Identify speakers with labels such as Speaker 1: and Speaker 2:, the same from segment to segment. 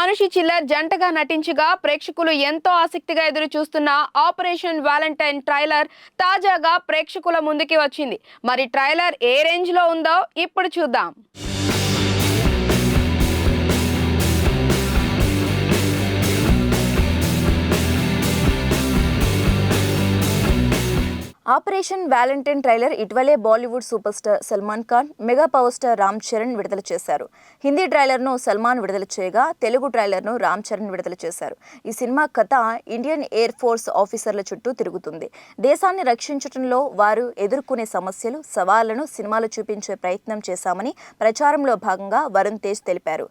Speaker 1: మానుషి చిల్లర్ జంటగా నటించగా ప్రేక్షకులు ఎంతో ఆసక్తిగా ఎదురు చూస్తున్న ఆపరేషన్ వాలంటైన్ ట్రైలర్ తాజాగా ప్రేక్షకుల ముందుకి వచ్చింది. మరి ట్రైలర్ ఏ రేంజ్ లో ఉందో ఇప్పుడు చూద్దాం.
Speaker 2: ఆపరేషన్ వాలంటైన్ ట్రైలర్ ఇటీవలే Bollywood super star Salman Khan, mega power star Ram Charan విడుదల చేశారు. హిందీ ట్రైలర్ను సల్మాన్ విడుదల చేయగా తెలుగు ట్రైలర్ను రామ్ చరణ్ విడుదల చేశారు. ఈ సినిమా కథ ఇండియన్ ఎయిర్ ఫోర్స్ ఆఫీసర్ల చుట్టూ తిరుగుతుంది. దేశాన్ని రక్షించడంలో వారు ఎదుర్కొనే సమస్యలు, సవాళ్లను సినిమాలో చూపించే ప్రయత్నం చేశామని ప్రచారంలో భాగంగా వరుణ్ తేజ్ తెలిపారు.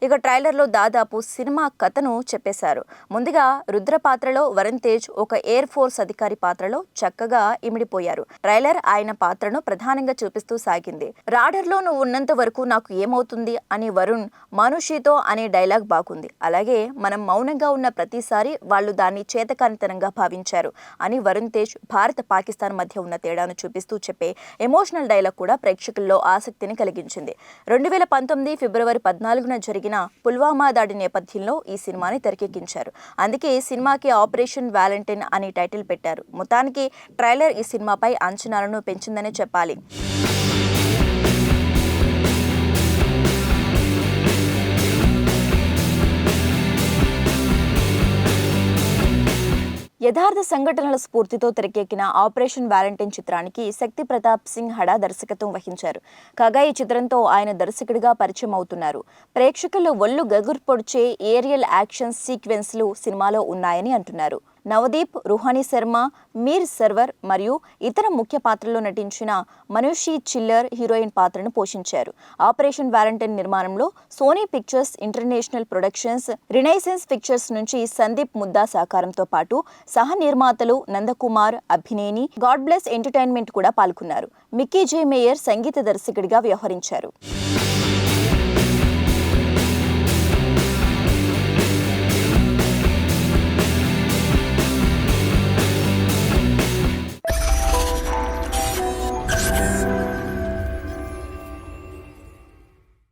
Speaker 2: ఇక ట్రైలర్లో దాదాపు సినిమా కథను చెప్పేశారు. ముందుగా రుద్ర పాత్రలో వరుణ్ తేజ్ ఒక ఎయిర్ ఫోర్స్ అధికారి పాత్రలో చక్కగా ఇమిడిపోయారు. ట్రైలర్ ఆయన పాత్రను ప్రధానంగా చూపిస్తూ సాగింది. రాడర్లో నువ్వు ఉన్నంత వరకు నాకు ఏమవుతుంది అని వరుణ్ మానుషితో అనే డైలాగ్ బాగుంది. అలాగే మనం మౌనంగా ఉన్న ప్రతిసారి వాళ్ళు దాన్ని చేతకానితనంగా భావించారు అని వరుణ్ తేజ్ భారత్ పాకిస్తాన్ మధ్య ఉన్న తేడాను చూపిస్తూ చెప్పే ఎమోషనల్ డైలాగ్ కూడా ప్రేక్షకుల్లో ఆసక్తిని కలిగించింది. 2019 ఫిబ్రవరి 14న జరిగిన పుల్వామా దాడి నేపథ్యంలో ఈ సినిమాని తెరకెక్కించారు. అందుకే సినిమాకి ఆపరేషన్ వాలంటైన్ అని టైటిల్ పెట్టారు. మొత్తానికి ట్రైలర్ ఈ సినిమాపై అంచనాలను పెంచిందనే చెప్పాలి. యథార్థ సంఘటనల స్ఫూర్తితో తెరకెక్కిన ఆపరేషన్ వాలంటైన్ చిత్రానికి శక్తి ప్రతాప్ సింగ్ హడా దర్శకత్వం వహించారు. కాగా ఈ చిత్రంతో ఆయన దర్శకుడిగా పరిచయం అవుతున్నారు. ప్రేక్షకులు ఒళ్ళు గగురు పొడిచే ఏరియల్ యాక్షన్ సీక్వెన్స్లు సినిమాలో ఉన్నాయని అంటున్నారు. నవదీప్, రుహానీ శర్మ, మీర్ సర్వర్ మరియు ఇతర ముఖ్య పాత్రల్లో నటించిన మనూషి చిల్లర్ హీరోయిన్ పాత్రను పోషించారు. ఆపరేషన్ వాలంటైన్ నిర్మాణంలో Sony Pictures International Productions, Renaissance Pictures నుంచి సందీప్ ముద్దా సహకారంతో పాటు సహ నిర్మాతలు Nandakumar, Abhineni, God Bless Entertainment కూడా పాల్గొన్నారు. మిక్కీ జే మేయర్ సంగీత దర్శకుడిగా వ్యవహరించారు.